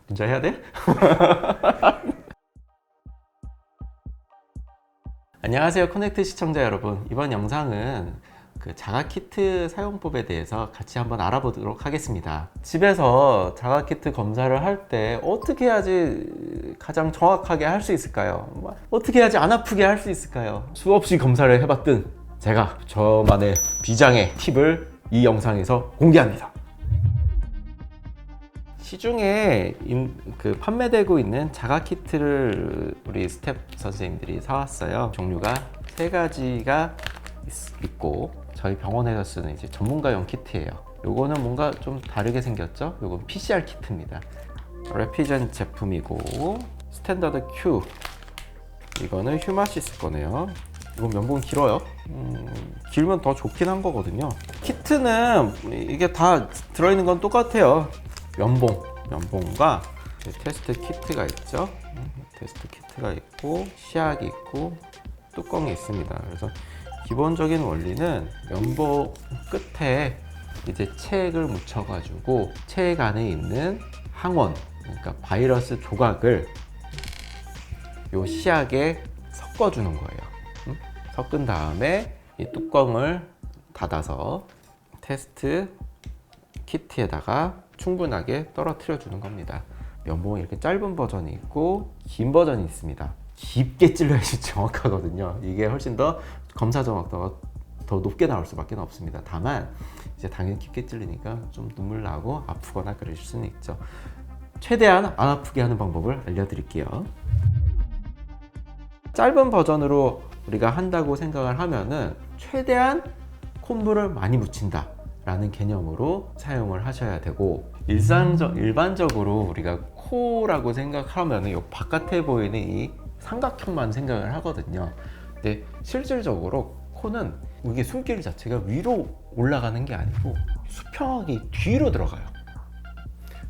진짜 해야 돼? 안녕하세요, 코넥트 시청자 여러분. 이번 영상은 그 자가 키트 사용법에 대해서 같이 한번 알아보도록 하겠습니다. 집에서 자가 키트 검사를 할 때 어떻게 해야지 가장 정확하게 할 수 있을까요? 어떻게 해야지 안 아프게 할 수 있을까요? 수없이 검사를 해봤던 제가 저만의 비장의 팁을 이 영상에서 공개합니다. 시중에 판매되고 있는 자가 키트를 우리 스텝 선생님들이 사왔어요. 종류가 세 가지가 있고, 저희 병원에서 쓰는 이제 전문가용 키트예요. 요거는 뭔가 좀 다르게 생겼죠? 요건 PCR 키트입니다. 레피전 제품이고, 스탠더드 Q, 이거는 휴마시스 거네요. 이건 면봉 길어요. 길면 더 좋긴 한 거거든요. 키트는 이게 다 들어있는 건 똑같아요. 면봉과 테스트 키트가 있죠. 테스트 키트가 있고, 시약이 있고, 뚜껑이 있습니다. 그래서 기본적인 원리는 면봉 끝에 이제 체액을 묻혀가지고 체액 안에 있는 항원, 그러니까 바이러스 조각을 요 시약에 섞어주는 거예요. 섞은 다음에 이 뚜껑을 닫아서 테스트 키트에다가 충분하게 떨어뜨려 주는 겁니다. 면봉이 이렇게 짧은 버전이 있고 긴 버전이 있습니다. 깊게 찔러야지 정확하거든요. 이게 훨씬 더 검사 정확도가 더 높게 나올 수밖에 없습니다. 다만 이제 당연히 깊게 찔리니까 좀 눈물 나고 아프거나 그러실 수는 있죠. 최대한 안 아프게 하는 방법을 알려드릴게요. 짧은 버전으로 우리가 한다고 생각을 하면은 최대한 콧물을 많이 묻힌다 라는 개념으로 사용을 하셔야 되고, 일반적으로 우리가 코라고 생각하면 이 바깥에 보이는 이 삼각형만 생각을 하거든요. 근데 실질적으로 코는 이게 숨길 자체가 위로 올라가는 게 아니고 수평하게 뒤로 들어가요.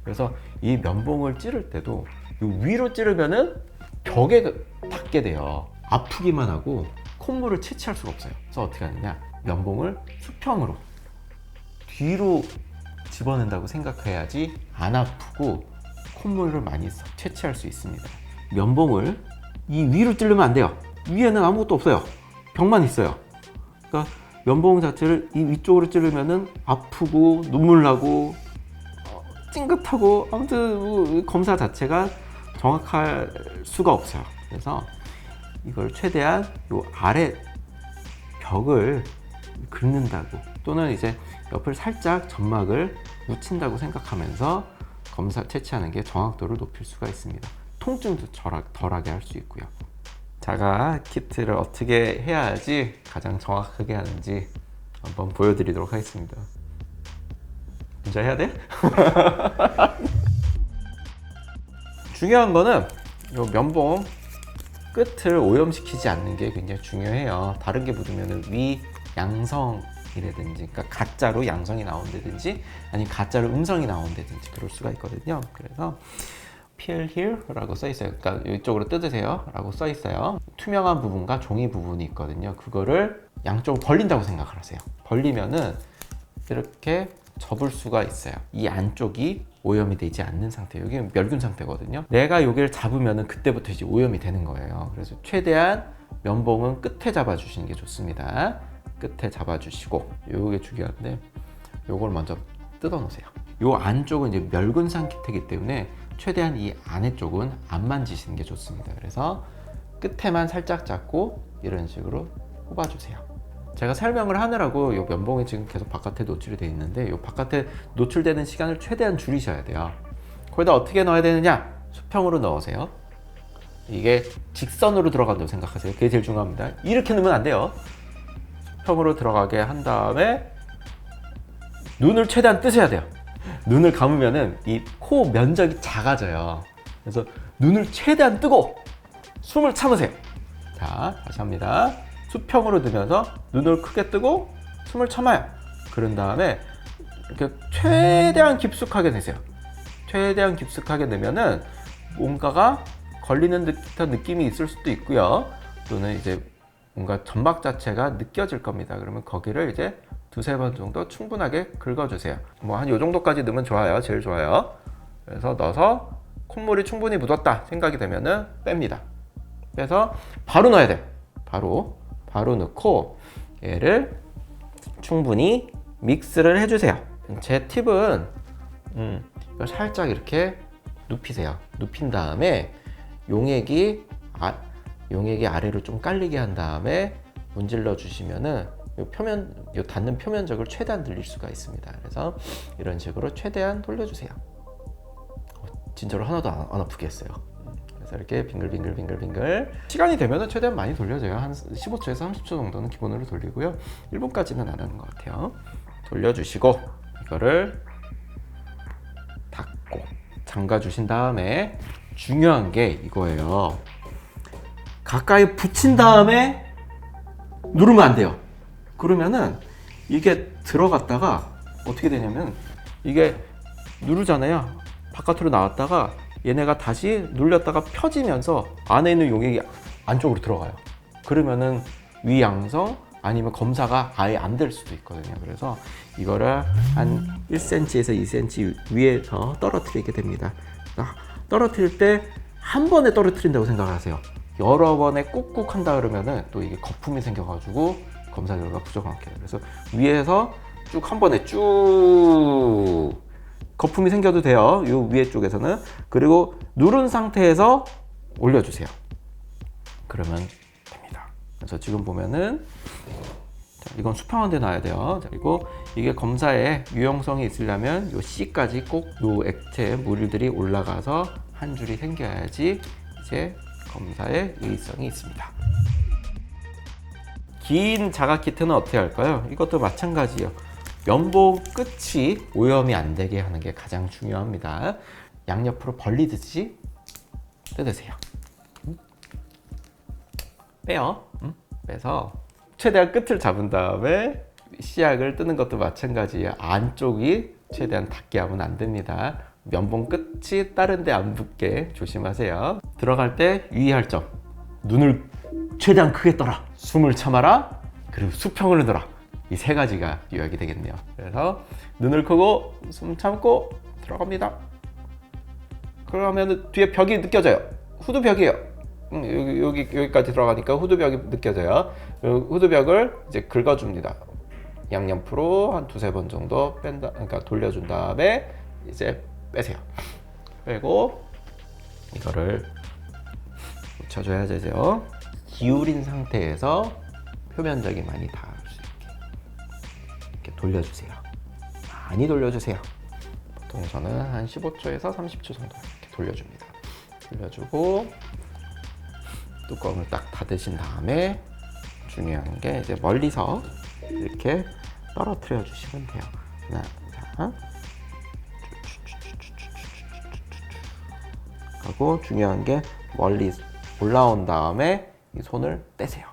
그래서 이 면봉을 찌를 때도 위로 찌르면은 벽에 닿게 돼요. 아프기만 하고 콧물을 채취할 수가 없어요. 그래서 어떻게 하느냐, 면봉을 수평으로 뒤로 집어넣는다고 생각해야지 안 아프고 콧물을 많이 채취할 수 있습니다. 면봉을 이 위로 찌르면 안 돼요. 위에는 아무것도 없어요. 벽만 있어요. 그러니까 면봉 자체를 이 위쪽으로 찌르면은 아프고 눈물 나고 찡긋하고, 아무튼 검사 자체가 정확할 수가 없어요. 그래서 이걸 최대한 요 아래 벽을 긁는다고, 또는 이제 옆을 살짝 점막을 묻힌다고 생각하면서 검사 채취하는 게 정확도를 높일 수가 있습니다. 통증도 덜하게 할 수 있고요. 자가 키트를 어떻게 해야지 가장 정확하게 하는지 한번 보여드리도록 하겠습니다. 진짜 해야 돼? 중요한 거는 이 면봉 끝을 오염시키지 않는 게 굉장히 중요해요. 다른 게 묻으면 위 양성이라든지, 그러니까 가짜로 양성이 나온다든지 아니면 가짜로 음성이 나온다든지 그럴 수가 있거든요. 그래서 peel here 라고 써 있어요. 그러니까 이쪽으로 뜯으세요 라고 써 있어요. 투명한 부분과 종이 부분이 있거든요. 그거를 양쪽으로 벌린다고 생각을 하세요. 벌리면은 이렇게 접을 수가 있어요. 이 안쪽이 오염이 되지 않는 상태, 여기 멸균 상태거든요. 내가 여기를 잡으면은 그때부터 이제 오염이 되는 거예요. 그래서 최대한 면봉은 끝에 잡아주시는 게 좋습니다. 끝에 잡아주시고, 요게 중요한데 요걸 먼저 뜯어 놓으세요. 요 안쪽은 이제 멸균 상태이기 때문에 최대한 이 안에 쪽은 안 만지시는 게 좋습니다. 그래서 끝에만 살짝 잡고 이런 식으로 뽑아주세요. 제가 설명을 하느라고 이 면봉이 지금 계속 바깥에 노출이 되어 있는데, 이 바깥에 노출되는 시간을 최대한 줄이셔야 돼요. 거기다 어떻게 넣어야 되느냐? 수평으로 넣으세요. 이게 직선으로 들어간다고 생각하세요. 그게 제일 중요합니다. 이렇게 넣으면 안 돼요. 수평으로 들어가게 한 다음에 눈을 최대한 뜨셔야 돼요. 눈을 감으면은 이 코 면적이 작아져요. 그래서 눈을 최대한 뜨고 숨을 참으세요. 자, 다시 합니다. 수평으로 들면서 눈을 크게 뜨고 숨을 참아요. 그런 다음에 이렇게 최대한 깊숙하게 내세요. 최대한 깊숙하게 내면은 뭔가가 걸리는 듯한 느낌이 있을 수도 있고요. 또는 이제 뭔가 점막 자체가 느껴질 겁니다. 그러면 거기를 이제 두세 번 정도 충분하게 긁어주세요. 뭐 한 요 정도까지 넣으면 좋아요. 제일 좋아요. 그래서 넣어서 콧물이 충분히 묻었다 생각이 되면은 뺍니다. 빼서 바로 넣어야 돼. 바로 넣고 얘를 충분히 믹스를 해주세요. 제 팁은 이걸 살짝 이렇게 눕히세요. 눕힌 다음에 용액이 아래로 좀 깔리게 한 다음에 문질러 주시면은 요 닿는 표면적을 최대한 늘릴 수가 있습니다. 그래서 이런 식으로 최대한 돌려주세요. 진짜로 하나도 안 아프게 했어요. 그래서 이렇게 빙글빙글 시간이 되면은 최대한 많이 돌려줘요. 한 15초에서 30초 정도는 기본으로 돌리고요. 1분까지는 안 하는 것 같아요. 돌려주시고 이거를 닫고 잠가 주신 다음에 중요한 게 이거예요. 가까이 붙인 다음에 누르면 안 돼요. 그러면은 이게 들어갔다가 어떻게 되냐면 이게 누르잖아요. 바깥으로 나왔다가 얘네가 다시 눌렸다가 펴지면서 안에 있는 용액이 안쪽으로 들어가요. 그러면은 위양성 아니면 검사가 아예 안 될 수도 있거든요. 그래서 이거를 한 1cm에서 2cm 위에서 떨어뜨리게 됩니다. 떨어뜨릴 때 한 번에 떨어뜨린다고 생각하세요. 여러 번에 꾹꾹 한다 그러면은 또 이게 거품이 생겨가지고 검사 결과 부정확해요. 그래서 위에서 쭉 한 번에 쭉 거품이 생겨도 돼요. 이 위에 쪽에서는. 그리고 누른 상태에서 올려주세요. 그러면 됩니다. 그래서 지금 보면은 이건 수평한 데 놔야 돼요. 그리고 이게 검사에 유용성이 있으려면 이 C까지 꼭 이 액체 물들이 올라가서 한 줄이 생겨야지 이제 검사에 유의성이 있습니다. 긴 자각 키트는 어떻게 할까요? 이것도 마찬가지예요. 면봉 끝이 오염이 안 되게 하는 게 가장 중요합니다. 양옆으로 벌리듯이 뜯으세요. 빼요. 빼서 최대한 끝을 잡은 다음에 씨약을 뜨는 것도 마찬가지예요. 안쪽이 최대한 닿게 하면 안 됩니다. 면봉 끝이 다른 데 안 붙게 조심하세요. 들어갈 때 유의할 점. 눈을 최대한 크게 떠라. 숨을 참아라. 그리고 수평을 넣어라. 이 세 가지가 요약이 되겠네요. 그래서 눈을 크고 숨 참고 들어갑니다. 그러면 뒤에 벽이 느껴져요. 후두벽이에요. 여기까지 들어가니까 후두벽이 느껴져요. 후두벽을 이제 긁어줍니다. 양옆으로 한 두세 번 정도 그러니까 돌려준 다음에 이제 빼세요. 빼고 이거를 묻혀줘야 되죠. 기울인 상태에서 표면적이 많이 닿을 수 있게 이렇게 돌려주세요. 많이 돌려주세요. 보통 저는 한 15초에서 30초 정도 이렇게 돌려줍니다. 돌려주고 뚜껑을 딱 닫으신 다음에 중요한 게 이제 멀리서 이렇게 떨어뜨려 주시면 돼요. 자, 하고 중요한 게 멀리 올라온 다음에 이 손을 떼세요.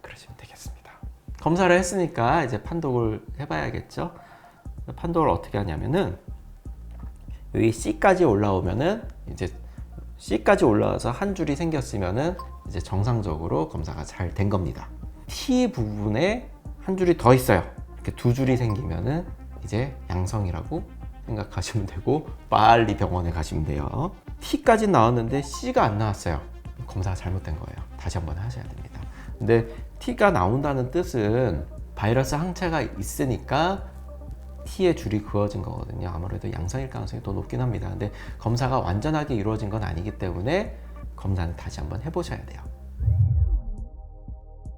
그러시면 되겠습니다. 검사를 했으니까 이제 판독을 해봐야겠죠. 판독을 어떻게 하냐면은 여기 C까지 올라오면은 이제 C까지 올라와서 한 줄이 생겼으면은 이제 정상적으로 검사가 잘 된 겁니다. T 부분에 한 줄이 더 있어요. 이렇게 두 줄이 생기면은 이제 양성이라고 생각하시면 되고 빨리 병원에 가시면 돼요. T까지 나왔는데 C가 안 나왔어요. 검사가 잘못된 거예요. 다시 한번 하셔야 됩니다. 근데 T가 나온다는 뜻은 바이러스 항체가 있으니까 T의 줄이 그어진 거거든요. 아무래도 양성일 가능성이 더 높긴 합니다. 근데 검사가 완전하게 이루어진 건 아니기 때문에 검사는 다시 한번 해보셔야 돼요.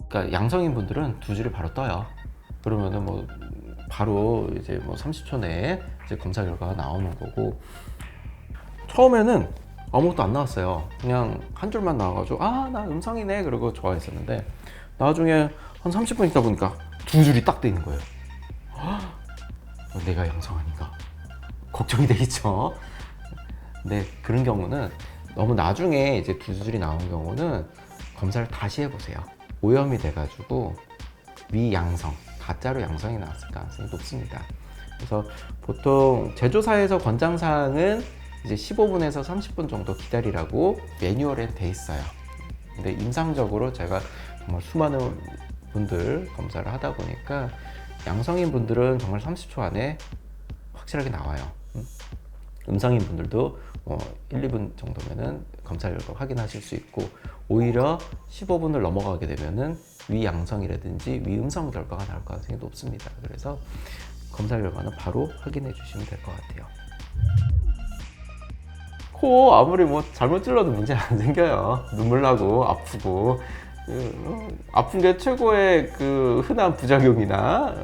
그러니까 양성인 분들은 두 줄이 바로 떠요. 그러면은 뭐 바로 이제 뭐 30초 내에 이제 검사 결과가 나오는 거고, 처음에는 아무것도 안 나왔어요. 그냥 한 줄만 나와가지고 아, 나 음성이네 그러고 좋아했었는데 나중에 한 30분 있다 보니까 두 줄이 딱 돼 있는 거예요. 내가 양성 아닌가 걱정이 되겠죠. 근데 그런 경우는 너무 나중에 이제 두 줄이 나온 경우는 검사를 다시 해보세요. 오염이 돼가지고 위양성, 가짜로 양성이 나왔을 가능성이 높습니다. 그래서 보통 제조사에서 권장사항은 이제 15분에서 30분 정도 기다리라고 매뉴얼에 돼 있어요. 근데 임상적으로 제가 정말 수많은 분들 검사를 하다 보니까 양성인 분들은 정말 30초 안에 확실하게 나와요. 음성인 분들도 1, 2분 정도면은 검사 결과 확인하실 수 있고, 오히려 15분을 넘어가게 되면은 위양성이라든지 위음성 결과가 나올 가능성이 높습니다. 그래서 검사 결과는 바로 확인해 주시면 될 것 같아요. 코 아무리 뭐 잘못 찔러도 문제 안 생겨요. 눈물 나고 아프고 아픈 게 최고의 그 흔한 부작용이나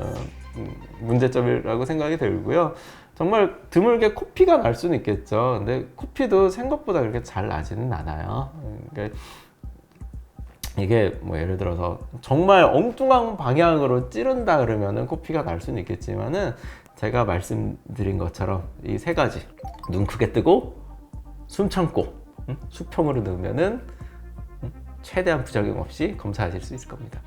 문제점이라고 생각이 들고요. 정말 드물게 코피가 날 수는 있겠죠. 근데 코피도 생각보다 그렇게 잘 나지는 않아요. 그러니까 이게 뭐 예를 들어서 정말 엉뚱한 방향으로 찌른다 그러면은 코피가 날 수는 있겠지만은, 제가 말씀드린 것처럼 이 세 가지, 눈 크게 뜨고 숨 참고 수평으로 넣으면은 최대한 부작용 없이 검사하실 수 있을 겁니다.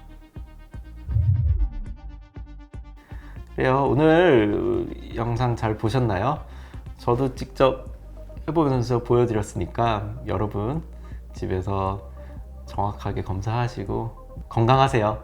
그래요. 오늘 영상 잘 보셨나요? 저도 직접 해보면서 보여드렸으니까 여러분 집에서 정확하게 검사하시고 건강하세요.